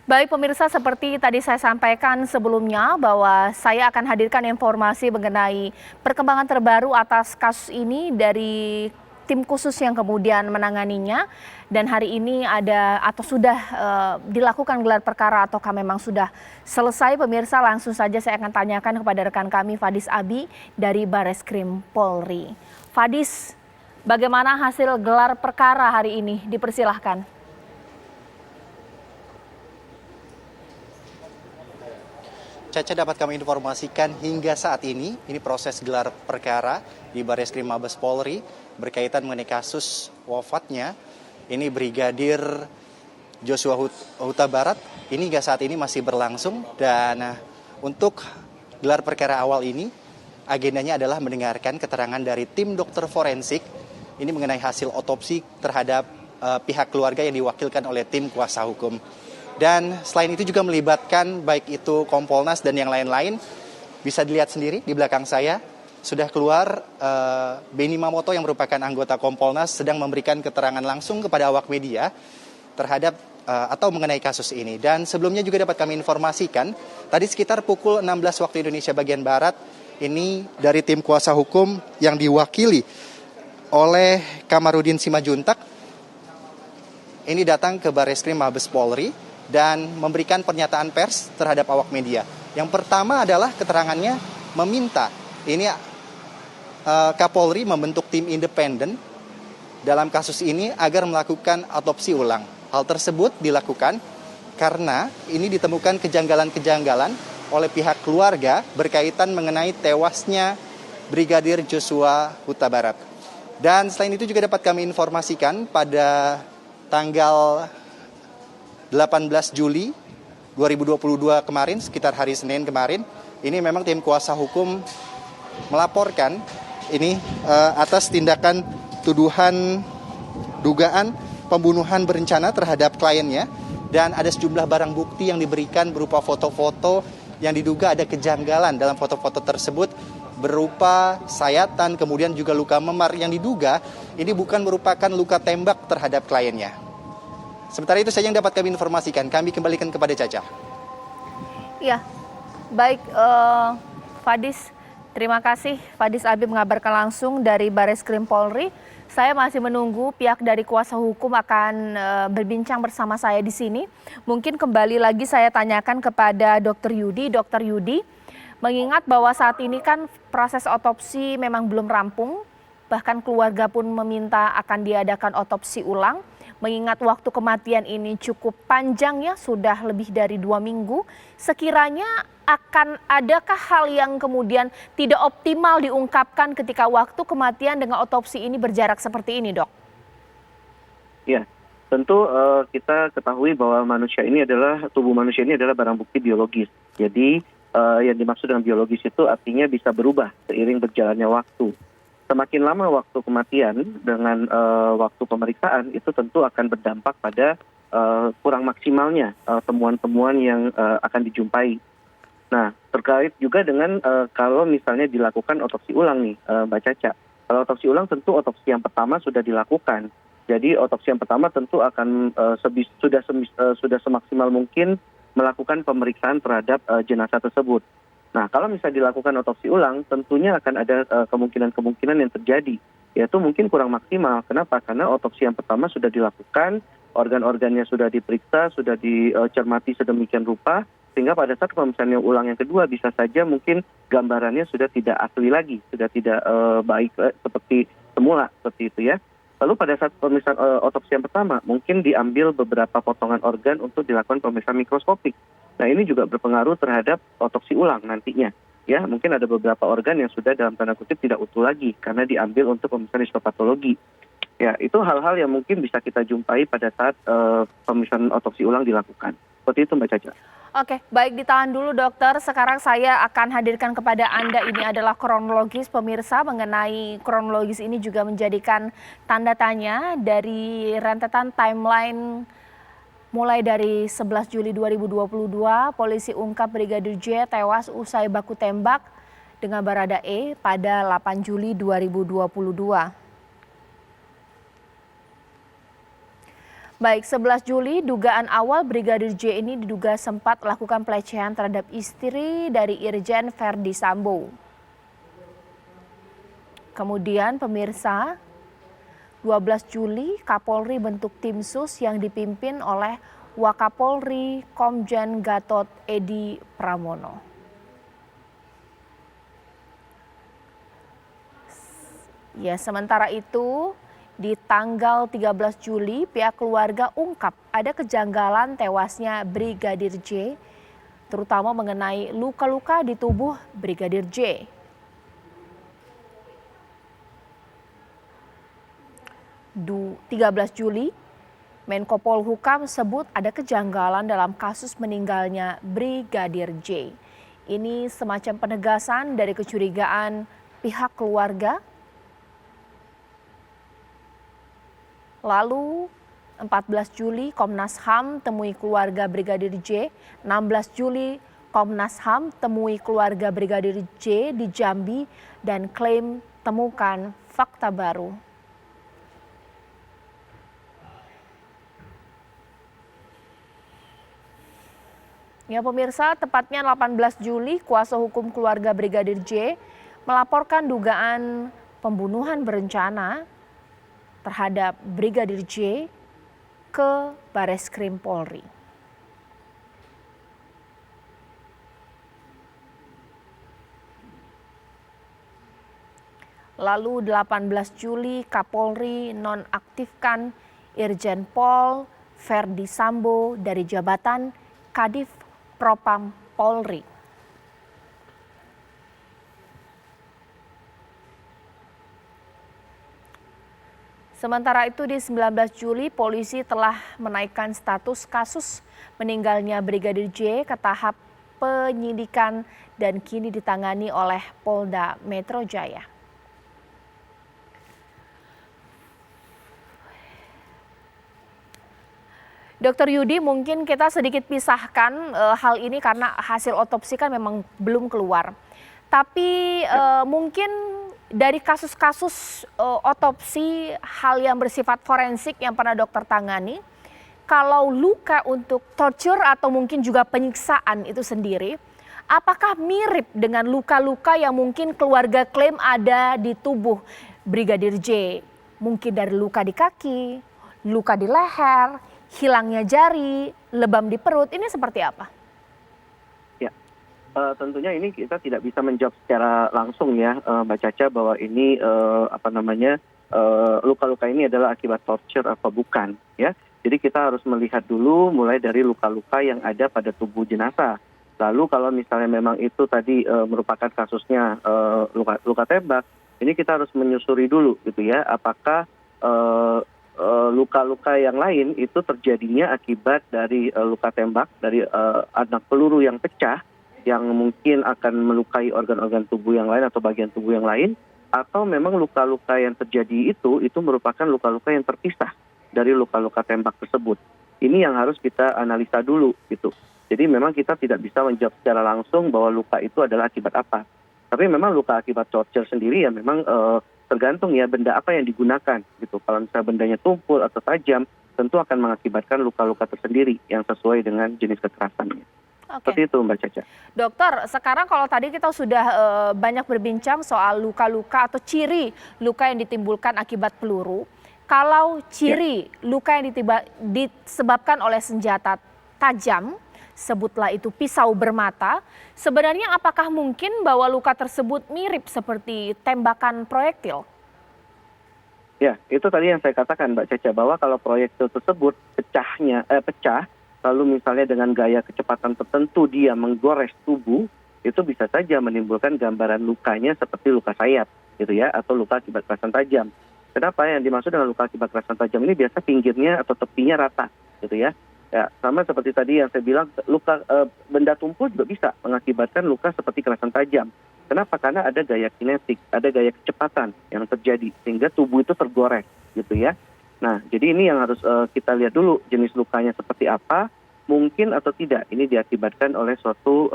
Baik pemirsa, seperti tadi saya sampaikan sebelumnya bahwa saya akan hadirkan informasi mengenai perkembangan terbaru atas kasus ini dari tim khusus yang kemudian menanganinya. Dan hari ini ada atau sudah dilakukan gelar perkara ataukah memang sudah selesai. Pemirsa, langsung saja saya akan tanyakan kepada rekan kami Fadis Abi dari Bareskrim Polri. Fadis, bagaimana hasil gelar perkara hari ini? Dipersilahkan. Caca, dapat kami informasikan hingga saat ini proses gelar perkara di Bareskrim Mabes Polri berkaitan mengenai kasus wafatnya Brigadir Joshua Huta Barat. Ini hingga saat ini masih berlangsung dan untuk gelar perkara awal ini agendanya adalah mendengarkan keterangan dari tim dokter forensik mengenai hasil otopsi terhadap pihak keluarga yang diwakilkan oleh tim kuasa hukum. Dan selain itu juga melibatkan baik itu Kompolnas dan yang lain-lain. Bisa dilihat sendiri di belakang saya sudah keluar Beni Mamoto yang merupakan anggota Kompolnas sedang memberikan keterangan langsung kepada awak media terhadap atau mengenai kasus ini. Dan sebelumnya juga dapat kami informasikan tadi sekitar pukul 16 waktu Indonesia bagian Barat dari tim kuasa hukum yang diwakili oleh Kamarudin Simajuntak datang ke Bareskrim Mabes Polri dan memberikan pernyataan pers terhadap awak media. Yang pertama adalah keterangannya meminta Kapolri membentuk tim independen dalam kasus ini agar melakukan otopsi ulang. Hal tersebut dilakukan karena ditemukan kejanggalan-kejanggalan oleh pihak keluarga berkaitan mengenai tewasnya Brigadir Joshua Huta Barat. Dan selain itu juga dapat kami informasikan pada tanggal 18 Juli 2022 kemarin, sekitar hari Senin kemarin, memang tim kuasa hukum melaporkan atas tindakan tuduhan dugaan pembunuhan berencana terhadap kliennya, dan ada sejumlah barang bukti yang diberikan berupa foto-foto yang diduga ada kejanggalan dalam foto-foto tersebut berupa sayatan, kemudian juga luka memar yang diduga bukan merupakan luka tembak terhadap kliennya. Sementara itu saja yang dapat kami informasikan. Kami kembalikan kepada Caca. Ya, baik Fadis. Terima kasih Fadis Abi mengabarkan langsung dari Bareskrim Polri. Saya masih menunggu pihak dari kuasa hukum akan berbincang bersama saya di sini. Mungkin kembali lagi saya tanyakan kepada Dr. Yudi. Dr. Yudi, mengingat bahwa saat ini kan proses otopsi memang belum rampung. Bahkan keluarga pun meminta akan diadakan otopsi ulang. Mengingat waktu kematian ini cukup panjang ya, sudah lebih dari 2 minggu. Sekiranya akan adakah hal yang kemudian tidak optimal diungkapkan ketika waktu kematian dengan otopsi ini berjarak seperti ini, Dok? Ya, tentu kita ketahui bahwa tubuh manusia ini adalah barang bukti biologis. Jadi yang dimaksud dengan biologis itu artinya bisa berubah seiring berjalannya waktu. Semakin lama waktu kematian dengan waktu pemeriksaan itu tentu akan berdampak pada kurang maksimalnya temuan-temuan yang akan dijumpai. Nah, terkait juga dengan kalau misalnya dilakukan otopsi ulang nih, Mbak Caca. Kalau otopsi ulang tentu otopsi yang pertama sudah dilakukan. Jadi otopsi yang pertama tentu akan sudah semaksimal mungkin melakukan pemeriksaan terhadap jenazah tersebut. Nah, kalau misalnya dilakukan otopsi ulang, tentunya akan ada kemungkinan yang terjadi, yaitu mungkin kurang maksimal. Kenapa? Karena otopsi yang pertama sudah dilakukan, organ-organnya sudah diperiksa, sudah dicermati sedemikian rupa, sehingga pada saat pemeriksaan yang ulang yang kedua bisa saja mungkin gambarannya sudah tidak asli lagi, sudah tidak baik seperti semula, seperti itu ya. Lalu pada saat pemeriksaan otopsi yang pertama, mungkin diambil beberapa potongan organ untuk dilakukan pemeriksaan mikroskopik. Nah, ini juga berpengaruh terhadap otopsi ulang nantinya. Ya, mungkin ada beberapa organ yang sudah dalam tanda kutip tidak utuh lagi karena diambil untuk pemeriksaan histopatologi. Ya, itu hal-hal yang mungkin bisa kita jumpai pada saat pemeriksaan otopsi ulang dilakukan. Seperti itu, Mbak Caca. Oke, baik, ditahan dulu dokter. Sekarang saya akan hadirkan kepada Anda ini adalah kronologis pemirsa. Mengenai kronologis ini juga menjadikan tanda tanya dari rentetan timeline. Mulai dari 11 Juli 2022, polisi ungkap Brigadir J tewas usai baku tembak dengan Baradae pada 8 Juli 2022. Baik, 11 Juli dugaan awal Brigadir J ini diduga sempat melakukan pelecehan terhadap istri dari Irjen Verdi Sambo. Kemudian pemirsa, 12 Juli Kapolri bentuk tim sus yang dipimpin oleh Wakapolri Komjen Gatot Edi Pramono. Ya, sementara itu di tanggal 13 Juli pihak keluarga ungkap ada kejanggalan tewasnya Brigadir J, terutama mengenai luka-luka di tubuh Brigadir J. 13 Juli, Menko Polhukam sebut ada kejanggalan dalam kasus meninggalnya Brigadir J. Ini semacam penegasan dari kecurigaan pihak keluarga. Lalu 14 Juli Komnas HAM temui keluarga Brigadir J, 16 Juli Komnas HAM temui keluarga Brigadir J di Jambi dan klaim temukan fakta baru. Ya pemirsa, tepatnya 18 Juli kuasa hukum keluarga Brigadir J melaporkan dugaan pembunuhan berencana terhadap Brigadir J ke Bareskrim Polri. Lalu 18 Juli Kapolri nonaktifkan Irjen Pol Verdi Sambo dari jabatan Kadif Propam Polri. Sementara itu di 19 Juli polisi telah menaikkan status kasus meninggalnya Brigadir J ke tahap penyidikan dan kini ditangani oleh Polda Metro Jaya. Dr. Yudi, mungkin kita sedikit pisahkan hal ini karena hasil otopsi kan memang belum keluar. Tapi mungkin dari kasus-kasus otopsi hal yang bersifat forensik yang pernah dokter tangani, kalau luka untuk torture atau mungkin juga penyiksaan itu sendiri, apakah mirip dengan luka-luka yang mungkin keluarga klaim ada di tubuh Brigadir J? Mungkin dari luka di kaki, luka di leher, hilangnya jari, lebam di perut, ini seperti apa? Tentunya ini kita tidak bisa menjawab secara langsung ya, Mbak Caca, bahwa ini luka-luka ini adalah akibat torture atau bukan ya. Jadi kita harus melihat dulu mulai dari luka-luka yang ada pada tubuh jenazah. Lalu kalau misalnya memang itu tadi merupakan kasusnya luka tembak, ini kita harus menyusuri dulu gitu ya, apakah luka-luka yang lain itu terjadinya akibat dari luka tembak dari anak peluru yang pecah yang mungkin akan melukai organ-organ tubuh yang lain atau bagian tubuh yang lain, atau memang luka-luka yang terjadi itu merupakan luka-luka yang terpisah dari luka-luka tembak tersebut. Ini yang harus kita analisa dulu gitu. Jadi memang kita tidak bisa menjawab secara langsung bahwa luka itu adalah akibat apa. Tapi memang luka akibat torture sendiri ya memang tergantung ya benda apa yang digunakan gitu. Kalau misalnya bendanya tumpul atau tajam, tentu akan mengakibatkan luka-luka tersendiri yang sesuai dengan jenis kekerasannya. Seperti itu Mbak Caca. Dokter, sekarang kalau tadi kita sudah banyak berbincang soal luka-luka atau ciri luka yang ditimbulkan akibat peluru. Kalau ciri luka yang disebabkan oleh senjata tajam, sebutlah itu pisau bermata, sebenarnya apakah mungkin bahwa luka tersebut mirip seperti tembakan proyektil? Ya, itu tadi yang saya katakan Mbak Caca, bahwa kalau proyektil tersebut pecah, lalu misalnya dengan gaya kecepatan tertentu dia menggores tubuh, itu bisa saja menimbulkan gambaran lukanya seperti luka sayat gitu ya, atau luka akibat kerasan tajam. Kenapa yang dimaksud dengan luka akibat kerasan tajam ini biasa pinggirnya atau tepinya rata gitu ya. Ya, sama seperti tadi yang saya bilang, luka benda tumpul juga bisa mengakibatkan luka seperti kerasan tajam. Kenapa? Karena ada gaya kinetik, ada gaya kecepatan yang terjadi sehingga tubuh itu tergores gitu ya. Nah, jadi ini yang harus kita lihat dulu jenis lukanya seperti apa, mungkin atau tidak ini diakibatkan oleh suatu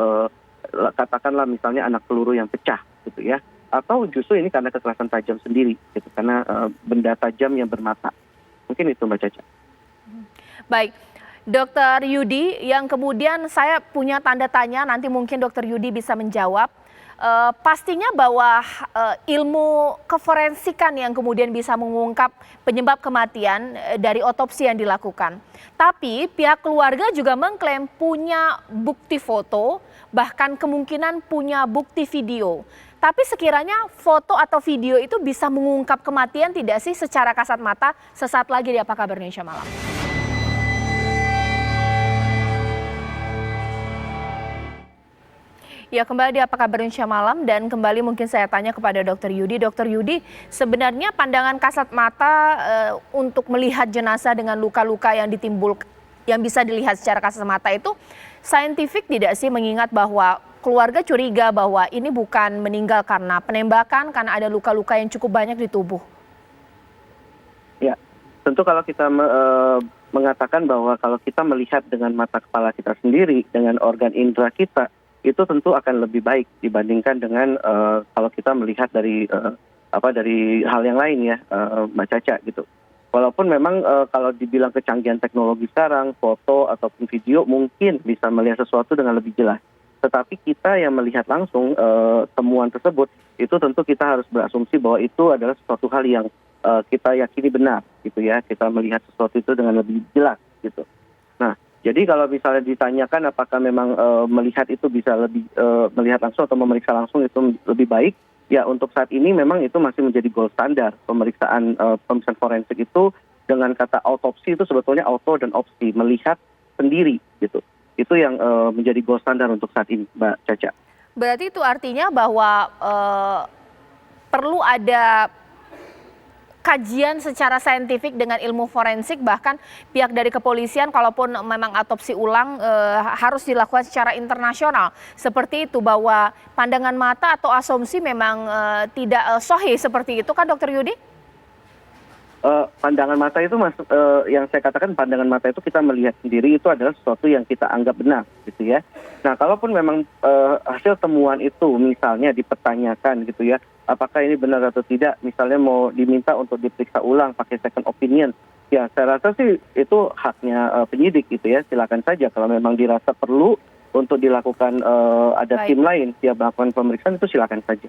katakanlah misalnya anak peluru yang pecah gitu ya, atau justru ini karena kekerasan tajam sendiri gitu, karena benda tajam yang bermata. Mungkin itu Mbak Caca. Baik, Dokter Yudi, yang kemudian saya punya tanda tanya, nanti mungkin Dokter Yudi bisa menjawab. Pastinya bahwa ilmu keforensikan yang kemudian bisa mengungkap penyebab kematian dari otopsi yang dilakukan. Tapi pihak keluarga juga mengklaim punya bukti foto, bahkan kemungkinan punya bukti video. Tapi sekiranya foto atau video itu bisa mengungkap kematian tidak sih secara kasat mata? Sesaat lagi di Apa Kabar Indonesia Malam. Ya, kembali di Apa Kabar Indonesia Malam, dan kembali mungkin saya tanya kepada Dokter Yudi. Dokter Yudi, sebenarnya pandangan kasat mata untuk melihat jenazah dengan luka-luka yang yang bisa dilihat secara kasat mata itu saintifik tidak sih, mengingat bahwa keluarga curiga bahwa ini bukan meninggal karena penembakan, karena ada luka-luka yang cukup banyak di tubuh? Ya, tentu kalau kita mengatakan bahwa kalau kita melihat dengan mata kepala kita sendiri, dengan organ indera kita, itu tentu akan lebih baik dibandingkan dengan kalau kita melihat dari dari hal yang lain ya, Mbak Caca gitu. Walaupun memang kalau dibilang kecanggihan teknologi sekarang, foto ataupun video mungkin bisa melihat sesuatu dengan lebih jelas. Tetapi kita yang melihat langsung temuan tersebut, itu tentu kita harus berasumsi bahwa itu adalah sesuatu hal yang kita yakini benar gitu ya. Kita melihat sesuatu itu dengan lebih jelas gitu. Nah, jadi kalau misalnya ditanyakan apakah memang melihat itu bisa lebih melihat langsung atau memeriksa langsung itu lebih baik, ya untuk saat ini memang itu masih menjadi gold standar. Pemeriksaan forensik itu dengan kata autopsi itu sebetulnya auto dan opsi, melihat sendiri gitu. Itu yang menjadi gold standar untuk saat ini, Mbak Caca. Berarti itu artinya bahwa perlu ada kajian secara saintifik dengan ilmu forensik, bahkan pihak dari kepolisian kalaupun memang autopsi ulang harus dilakukan secara internasional. Seperti itu, bahwa pandangan mata atau asumsi memang tidak sahih seperti itu kan, Dokter Yudi? Pandangan mata itu yang saya katakan, pandangan mata itu kita melihat sendiri itu adalah sesuatu yang kita anggap benar gitu ya. Nah, kalaupun memang hasil temuan itu misalnya dipertanyakan gitu ya, apakah ini benar atau tidak, misalnya mau diminta untuk diperiksa ulang pakai second opinion, ya saya rasa sih itu haknya penyidik gitu ya. Silakan saja kalau memang dirasa perlu untuk dilakukan ada tim lain yang melakukan pemeriksaan, itu silakan saja.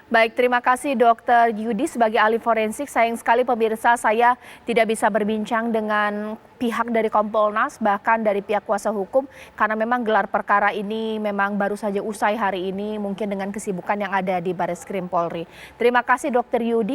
Baik, terima kasih Dokter Yudi sebagai ahli forensik. Sayang sekali pemirsa, saya tidak bisa berbincang dengan pihak dari Kompolnas, bahkan dari pihak kuasa hukum, karena memang gelar perkara ini memang baru saja usai hari ini, mungkin dengan kesibukan yang ada di Bareskrim Polri. Terima kasih Dokter Yudi.